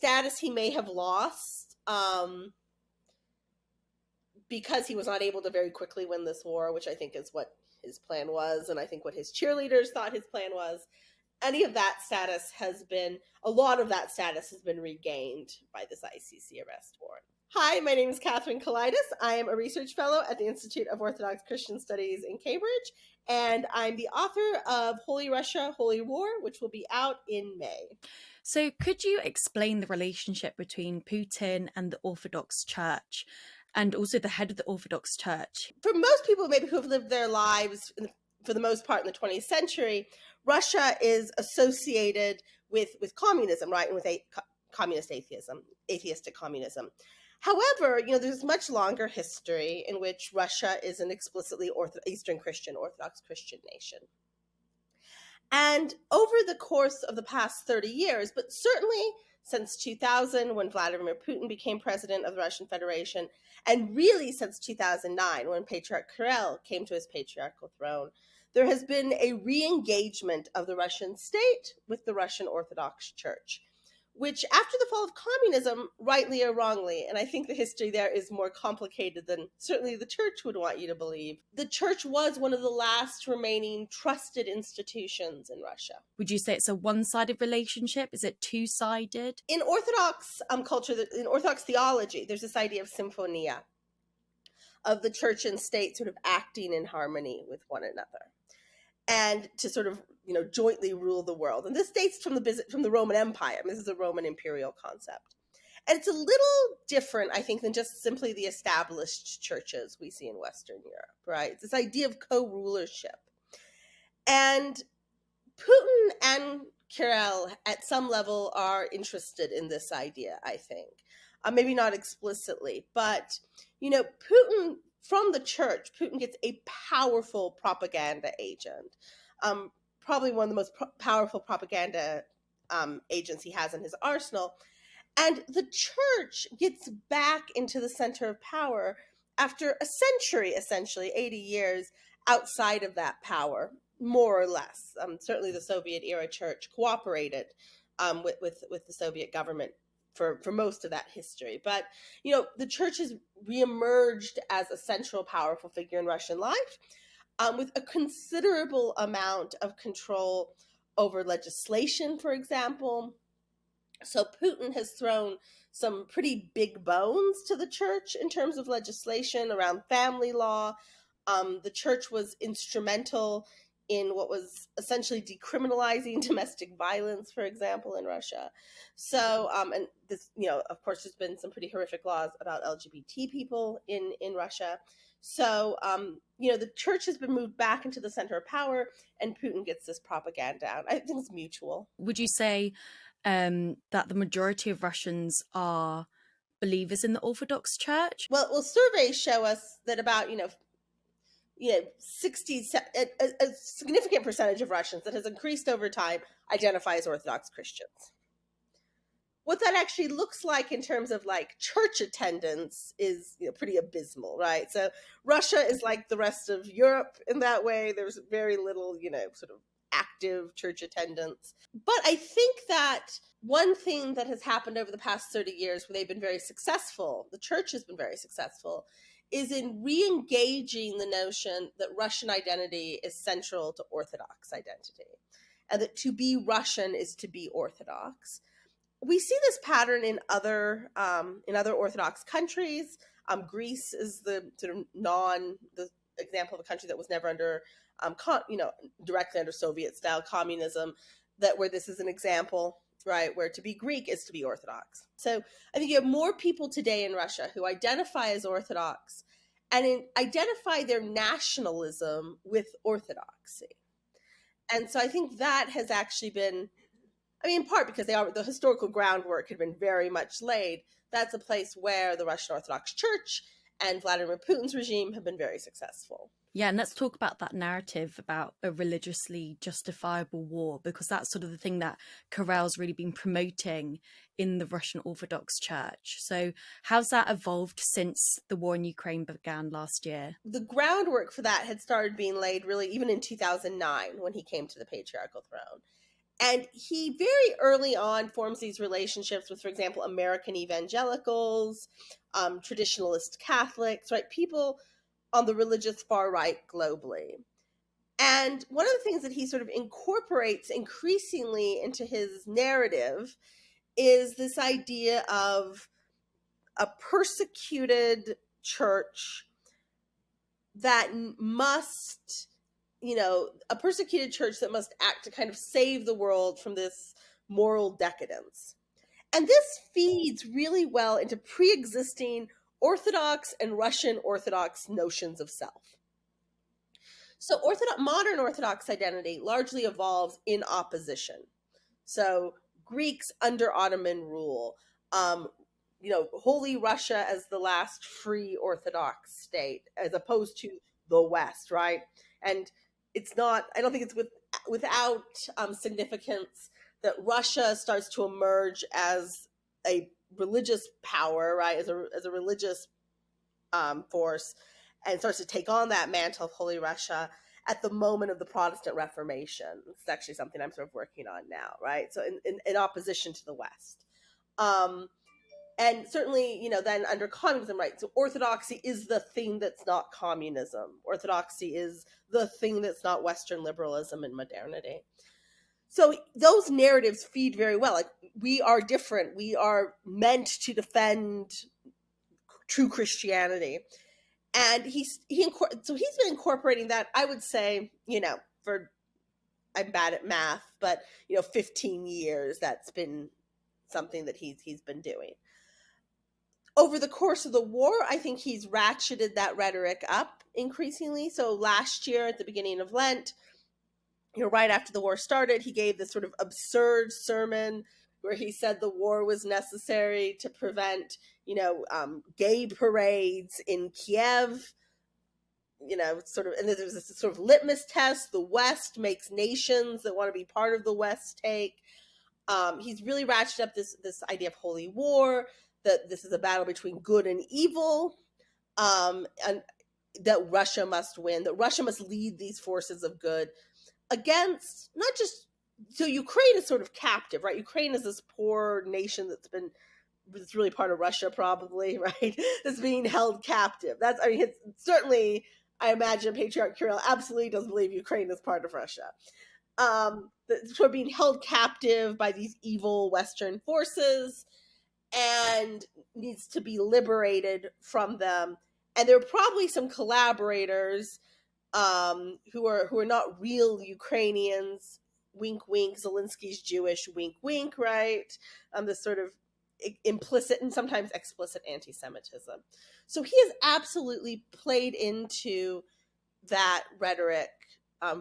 status he may have lost because he was not able to very quickly win this war, which I think is what his plan was, and I think what his cheerleaders thought his plan was. Any of that status has been, a lot of that status has been regained by this ICC arrest warrant. Hi, my name is Katherine Kelaidis. I am a research fellow at the Institute of Orthodox Christian Studies in Cambridge, and I'm the author of Holy Russia, Holy War, which will be out in May. So could you explain the relationship between Putin and the Orthodox Church, and also the head of the Orthodox Church? For most people maybe who have lived their lives, for the most part in the 20th century, Russia is associated with communism, right, and with communist atheism, atheistic communism. However, there's much longer history in which Russia is an explicitly Eastern Christian, Orthodox Christian nation. And over the course of the past 30 years, but certainly since 2000, when Vladimir Putin became president of the Russian Federation, and really since 2009, when Patriarch Kirill came to his patriarchal throne, there has been a re-engagement of the Russian state with the Russian Orthodox Church, which after the fall of communism, rightly or wrongly, and I think the history there is more complicated than certainly the church would want you to believe, the church was one of the last remaining trusted institutions in Russia. Would you say it's a one-sided relationship? Is it two-sided? In Orthodox culture, in Orthodox theology, there's this idea of Symphonia, of the church and state sort of acting in harmony with one another, and to sort of, jointly rule the world. And this dates from the Roman Empire. I mean, this is a Roman imperial concept. And it's a little different, I think, than just simply the established churches we see in Western Europe, right? It's this idea of co-rulership. And Putin and Kirill, at some level, are interested in this idea, I think. Maybe not explicitly, but, Putin, from the church, Putin gets a powerful propaganda agent. Probably one of the most powerful propaganda agents he has in his arsenal. And the church gets back into the center of power after a century, essentially, 80 years outside of that power, more or less. Certainly the Soviet-era church cooperated with the Soviet government for most of that history. But, the church has reemerged as a central, powerful figure in Russian life, with a considerable amount of control over legislation, for example. So Putin has thrown some pretty big bones to the church in terms of legislation around family law. The church was instrumental in what was essentially decriminalizing domestic violence, for example, in Russia. So, and this, of course, there's been some pretty horrific laws about LGBT people in Russia. So, the church has been moved back into the center of power, and Putin gets this propaganda out. I think it's mutual. Would you say that the majority of Russians are believers in the Orthodox Church? Well, surveys show us that about, 60, a significant percentage of Russians that has increased over time identify as Orthodox Christians. What that actually looks like in terms of church attendance is pretty abysmal, right? So Russia is like the rest of Europe in that way. There's very little, sort of active church attendance. But I think that one thing that has happened over the past 30 years where they've been very successful, the church has been very successful, is in re-engaging the notion that Russian identity is central to Orthodox identity, and that to be Russian is to be Orthodox. We see this pattern in other Orthodox countries. Greece is the sort of the example of a country that was never under, directly under Soviet-style communism, where this is an example, right, where to be Greek is to be Orthodox. So I think you have more people today in Russia who identify as Orthodox and identify their nationalism with Orthodoxy. And so I think that has actually been, in part because the historical groundwork had been very much laid. That's a place where the Russian Orthodox Church and Vladimir Putin's regime have been very successful. Yeah, and let's talk about that narrative about a religiously justifiable war, because that's sort of the thing that Kirill's really been promoting in the Russian Orthodox Church. So how's that evolved since the war in Ukraine began last year? The groundwork for that had started being laid really even in 2009 when he came to the patriarchal throne. And he very early on forms these relationships with, for example, American evangelicals, traditionalist Catholics, right? People on the religious far right globally. And one of the things that he sort of incorporates increasingly into his narrative is this idea of a persecuted church that must, a persecuted church that must act to kind of save the world from this moral decadence. And this feeds really well into pre-existing Orthodox and Russian Orthodox notions of self. So modern Orthodox identity largely evolves in opposition. So Greeks under Ottoman rule, Holy Russia as the last free Orthodox state, as opposed to the West, right? And it's not, I don't think it's without significance that Russia starts to emerge as a religious power, right? As a religious force, and starts to take on that mantle of Holy Russia at the moment of the Protestant Reformation. It's actually something I'm sort of working on now, right? So in opposition to the West. And certainly, then under communism, right? So orthodoxy is the thing that's not communism. Orthodoxy is the thing that's not Western liberalism and modernity. So those narratives feed very well. Like, we are different. We are meant to defend true Christianity. And he's been incorporating that, I would say, for, I'm bad at math, but 15 years, that's been something that he's been doing. Over the course of the war, I think he's ratcheted that rhetoric up increasingly. So last year at the beginning of Lent, right after the war started, he gave this sort of absurd sermon where he said the war was necessary to prevent, gay parades in Kiev. And there was this sort of litmus test. The West makes nations that want to be part of the West take. He's really ratcheted up this idea of holy war, that this is a battle between good and evil, and that Russia must win, that Russia must lead these forces of good against not just, so Ukraine is sort of captive, right? Ukraine is this poor nation it's really part of Russia probably, right? That's being held captive. It's certainly, I imagine Patriarch Kirill absolutely doesn't believe Ukraine is part of Russia. Sort of being held captive by these evil Western forces and needs to be liberated from them. And there are probably some collaborators who are not real Ukrainians. Wink, wink. Zelensky's Jewish. Wink, wink. Right? This sort of implicit and sometimes explicit anti-Semitism. So he has absolutely played into that rhetoric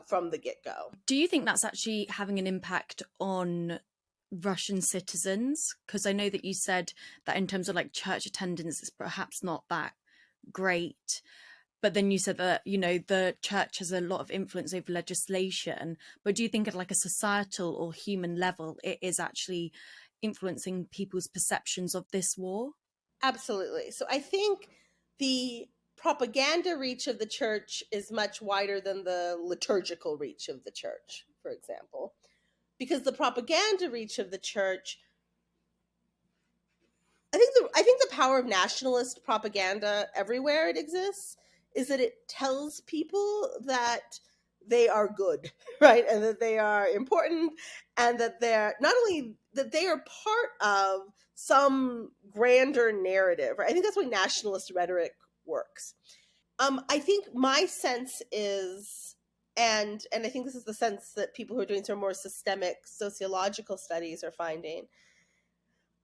from the get-go. Do you think that's actually having an impact on Russian citizens? Because I know that you said that in terms of like church attendance, it's perhaps not that great. But then you said that, the church has a lot of influence over legislation. But do you think at like a societal or human level, it is actually influencing people's perceptions of this war? Absolutely. So I think the propaganda reach of the church is much wider than the liturgical reach of the church, for example. Because the propaganda reach of the church, I think the power of nationalist propaganda everywhere it exists is that it tells people that they are good, right? And that they are important, and that they're not only that they are part of some grander narrative, right? I think that's why nationalist rhetoric works. I think my sense is, and I think this is the sense that people who are doing sort of more systemic sociological studies are finding,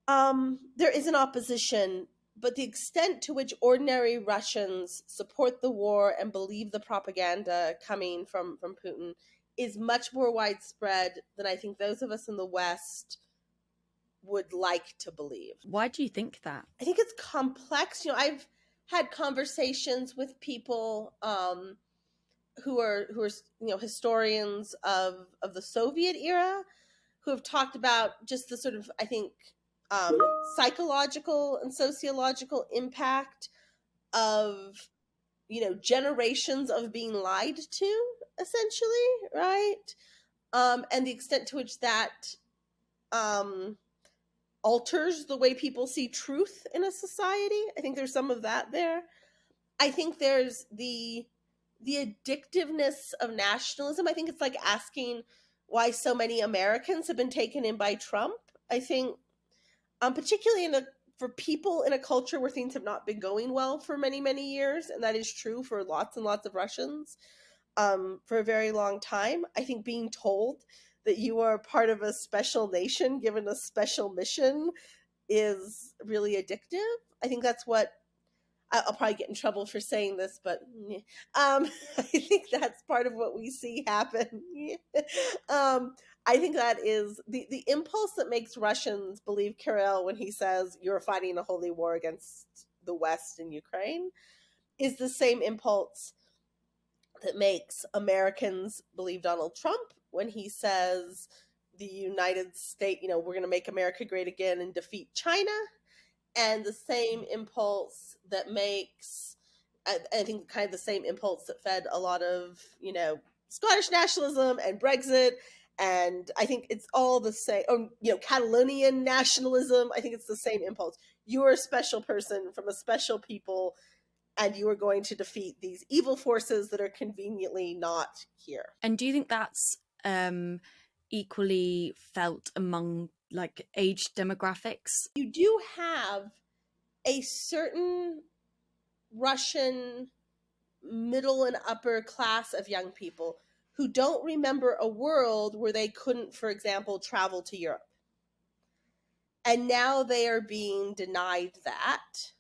there is an opposition, but the extent to which ordinary Russians support the war and believe the propaganda coming from Putin is much more widespread than I think those of us in the West would like to believe. Why do you think that? I think it's complex. I've had conversations with people who are historians of the Soviet era, who have talked about just the sort of, I think, psychological and sociological impact of generations of being lied to, essentially, right? and the extent to which that alters the way people see truth in a society. I think there's some of that there. I think there's the addictiveness of nationalism. I think it's like asking why so many Americans have been taken in by Trump. I think, particularly for people in a culture where things have not been going well for many, many years, and that is true for lots and lots of Russians, for a very long time. I think being told that you are part of a special nation given a special mission is really addictive. I think that's what I'll probably get in trouble for saying this, but I think that's part of what we see happen. I think that is the impulse that makes Russians believe Kirill when he says you're fighting a holy war against the West in Ukraine is the same impulse that makes Americans believe Donald Trump when he says the United States, we're going to make America great again and defeat China. And the same impulse that makes, I think, kind of the same impulse that fed a lot of, Scottish nationalism and Brexit. And I think it's all the same, Catalonian nationalism. I think it's the same impulse. You're a special person from a special people, and you are going to defeat these evil forces that are conveniently not here. And do you think that's equally felt among like age demographics? You do have a certain Russian middle and upper class of young people who don't remember a world where they couldn't, for example, travel to Europe. And now they are being denied that.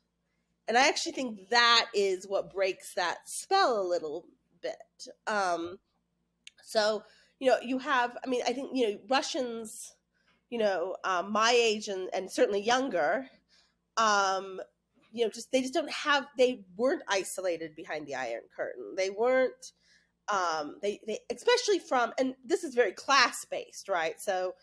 And I actually think that is what breaks that spell a little bit. So, you have, I think, Russians, my age and certainly younger, they just don't have, they weren't isolated behind the Iron Curtain. They weren't, they especially from, and this is very class-based, right? So,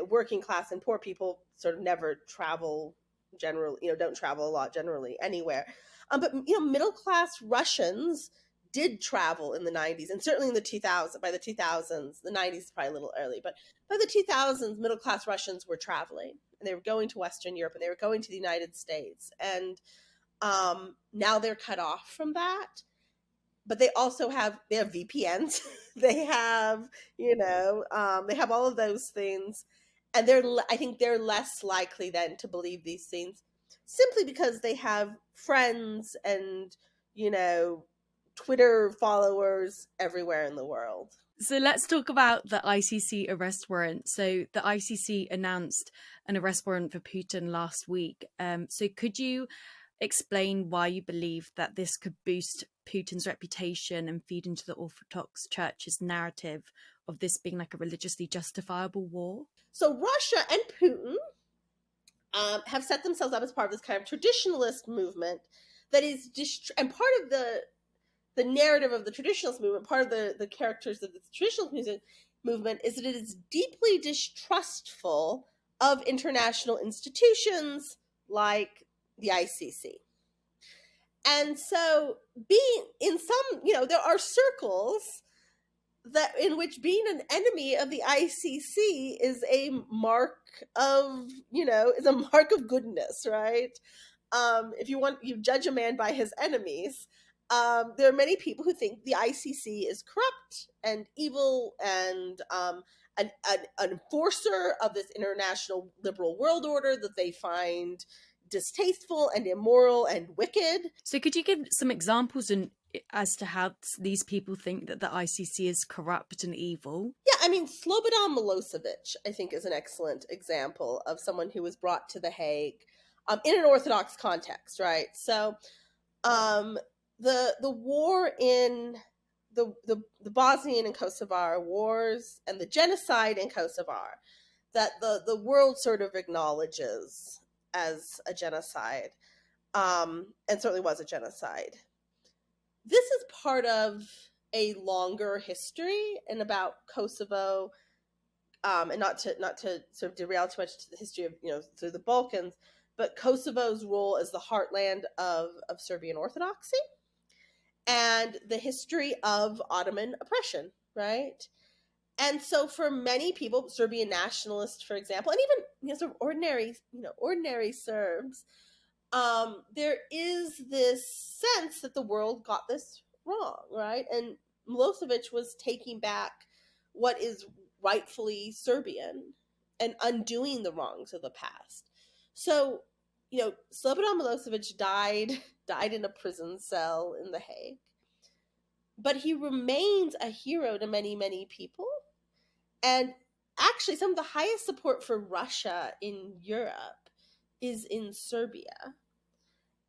working class and poor people sort of never travel generally, don't travel a lot generally anywhere. But, middle-class Russians did travel in the 90s and certainly in the 2000s. By the 2000s, the 90s is probably a little early, but by the 2000s, middle-class Russians were traveling and they were going to Western Europe and they were going to the United States. And now they're cut off from that. But they also have VPNs. They have, they have all of those things. And I think they're less likely then to believe these things simply because they have friends and, Twitter followers everywhere in the world. So let's talk about the ICC arrest warrant. So the ICC announced an arrest warrant for Putin last week. So could you explain why you believe that this could boost Putin's reputation and feed into the Orthodox Church's narrative of this being like a religiously justifiable war? So Russia and Putin have set themselves up as part of this kind of traditionalist movement that is and part of the narrative of the traditionalist movement, part of the characters of the traditionalist movement is that it is deeply distrustful of international institutions like the ICC. And so being in some, there are circles that in which being an enemy of the ICC is a mark of, is a mark of goodness, right? If you judge a man by his enemies. There are many people who think the ICC is corrupt and evil and an enforcer of this international liberal world order that they find distasteful and immoral and wicked. So could you give some examples as to how these people think that the ICC is corrupt and evil? Yeah, Slobodan Milosevic, I think, is an excellent example of someone who was brought to The Hague in an Orthodox context, right? So the war in the Bosnian and Kosovar wars and the genocide in Kosovar that the world sort of acknowledges as a genocide, and certainly was a genocide. This is part of a longer history and about Kosovo, and not to sort of derail too much to the history of through the Balkans, but Kosovo's role as the heartland of Serbian Orthodoxy and the history of Ottoman oppression, right? And so for many people, Serbian nationalists, for example, and even sort of ordinary Serbs, there is this sense that the world got this wrong, right? And Milosevic was taking back what is rightfully Serbian and undoing the wrongs of the past. So, Slobodan Milosevic died in a prison cell in The Hague, but he remains a hero to many, many people. And actually, some of the highest support for Russia in Europe is in Serbia.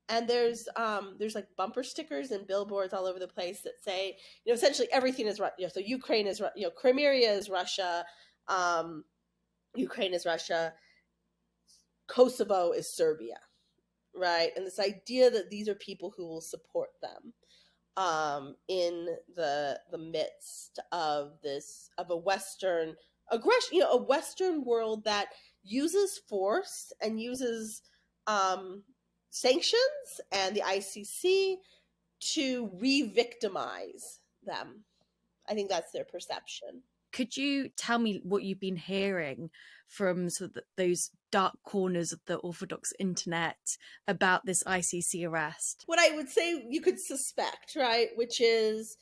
And there's like bumper stickers and billboards all over the place that say, essentially everything is Russia. So Ukraine is, Crimea is Russia, Ukraine is Russia, Kosovo is Serbia, right? And this idea that these are people who will support them in the midst of a Western aggression, a Western world that uses force and uses sanctions and the ICC to re-victimize them. I think that's their perception. Could you tell me what you've been hearing from sort of those dark corners of the Orthodox internet about this ICC arrest? What I would say you could suspect, right, which is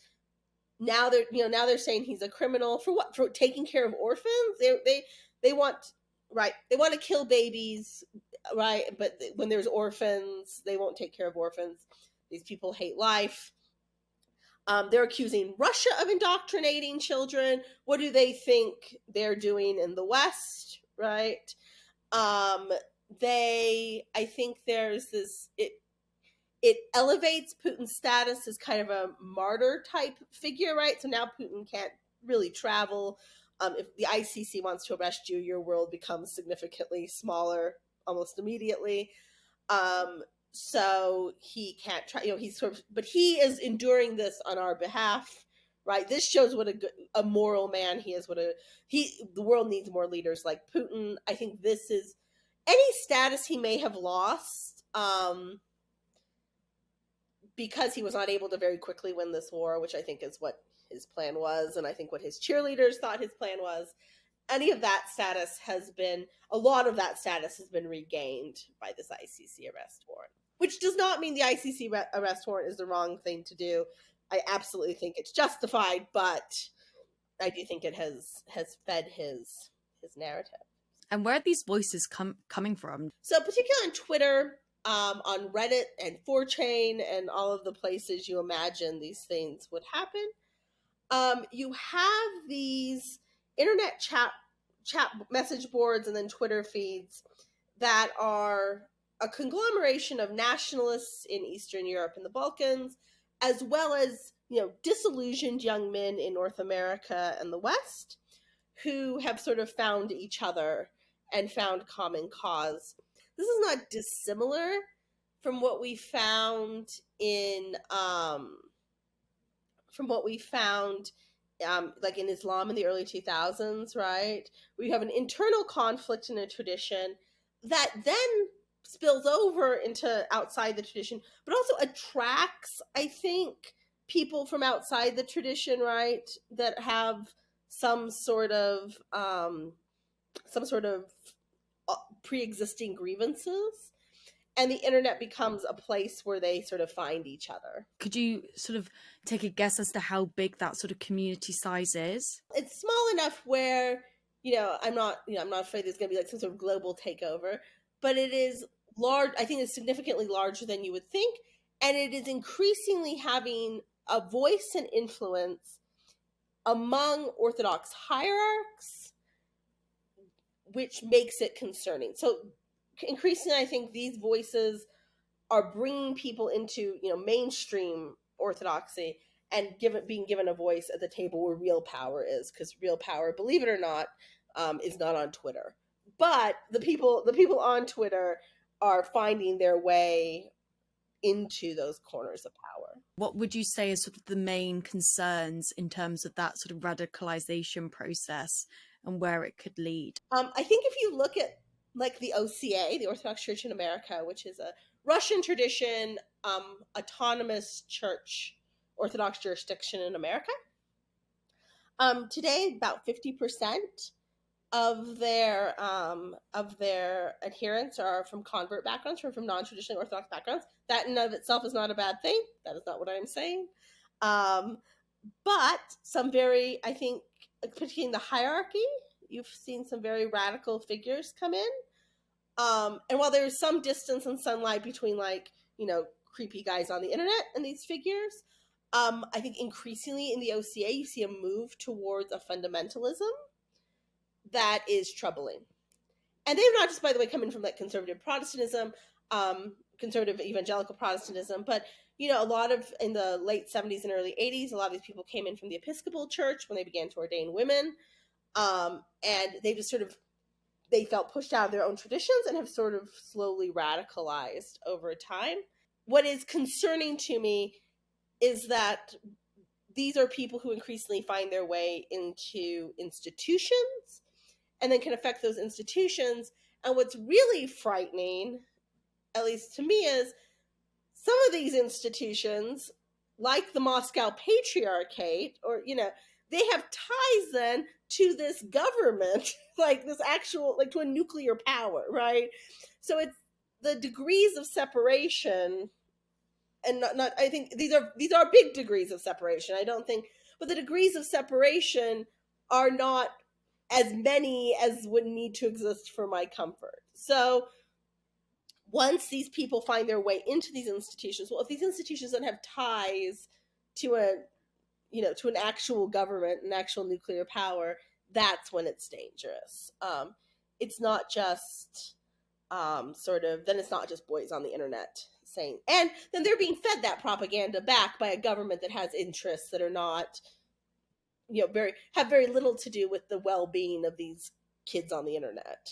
now they're saying he's a criminal for what? For taking care of orphans. They want to kill babies, right? But when there's orphans, they won't take care of orphans. These people hate life. They're accusing Russia of indoctrinating children. What do they think they're doing in the West, right? I think there's this, it elevates Putin's status as kind of a martyr type figure, right? So now Putin can't really travel. If the ICC wants to arrest you, your world becomes significantly smaller almost immediately. So he can't try, but he is enduring this on our behalf, right? This shows what a moral man he is. The world needs more leaders like Putin. I think this is any status he may have lost, because he was not able to very quickly win this war, which I think is what his plan was, and I think what his cheerleaders thought his plan was. A lot of that status has been regained by this ICC arrest warrant, which does not mean the ICC arrest warrant is the wrong thing to do. I absolutely think it's justified, but I do think it has fed his narrative. And where are these voices coming from? So particularly on Twitter, on Reddit and 4chan and all of the places you imagine these things would happen, you have these internet chat message boards and then Twitter feeds that are a conglomeration of nationalists in Eastern Europe and the Balkans, as well as disillusioned young men in North America and the West who have sort of found each other and found common cause. This is not dissimilar from what we found in like in Islam in the early 2000s, right? We have an internal conflict in a tradition that then spills over into outside the tradition, but also attracts, I think, people from outside the tradition, right? That have some sort of pre-existing grievances. And the internet becomes a place where they sort of find each other. Could you sort of take a guess as to how big that sort of community size is? It's small enough where, I'm not afraid there's going to be like some sort of global takeover, but it is large. I think it's significantly larger than you would think. And it is increasingly having a voice and influence among Orthodox hierarchs, which makes it concerning. So increasingly, I think these voices are bringing people into, mainstream Orthodoxy and being given a voice at the table where real power is, because real power, believe it or not, is not on Twitter. But the people on Twitter are finding their way into those corners of power. What would you say is sort of the main concerns in terms of that sort of radicalisation process and where it could lead? I think if you look at like the OCA, the Orthodox Church in America, which is a Russian tradition, autonomous church, Orthodox jurisdiction in America. Today, about 50% of their adherents are from convert backgrounds, from non-traditionally Orthodox backgrounds. That in and of itself is not a bad thing. That is not what I'm saying. But some very, I think, particularly in the hierarchy, you've seen some very radical figures come in. And while there's some distance and sunlight between, like, creepy guys on the internet and these figures, I think increasingly in the OCA, you see a move towards a fundamentalism that is troubling. And they've not just, by the way, come in from like conservative Protestantism, conservative evangelical Protestantism, but a lot of, in the late 70s and early 80s, a lot of these people came in from the Episcopal Church when they began to ordain women. And they just they felt pushed out of their own traditions and have sort of slowly radicalized over time. What is concerning to me is that these are people who increasingly find their way into institutions and then can affect those institutions. And what's really frightening, at least to me, is some of these institutions, like the Moscow Patriarchate, or, they have ties then to this government, like this actual, like to a nuclear power, right? So it's the degrees of separation, and not I think these are big degrees of separation. I don't think, but the degrees of separation are not as many as would need to exist for my comfort. So once these people find their way into these institutions, well, if these institutions don't have ties to to an actual government, an actual nuclear power, that's when it's dangerous. It's not just then it's not just boys on the internet saying, and then they're being fed that propaganda back by a government that has interests that are not, have very little to do with the well-being of these kids on the internet.